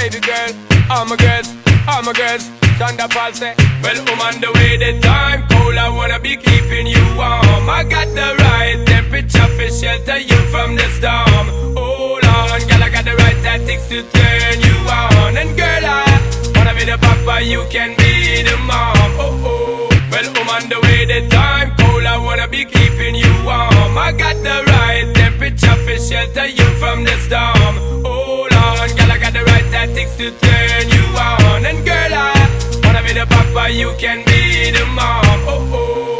baby girl. All my girls, all my girls. Thunder Paul say, well, I'm on the way, the time cold, I wanna be keeping you warm. I got the right temperature for shelter you from the storm. Hold on, girl, I got the right tactics to turn you on. And girl, I wanna be the papa, you can be the mom. Oh, oh, well, I'm on the way, the time cold, I wanna be keeping you warm. I got the right temperature for shelter you from the storm. Hold on, girl, I got the right tactics to turn you on. And girl, I wanna be the papa, you can be the mom. Oh, oh.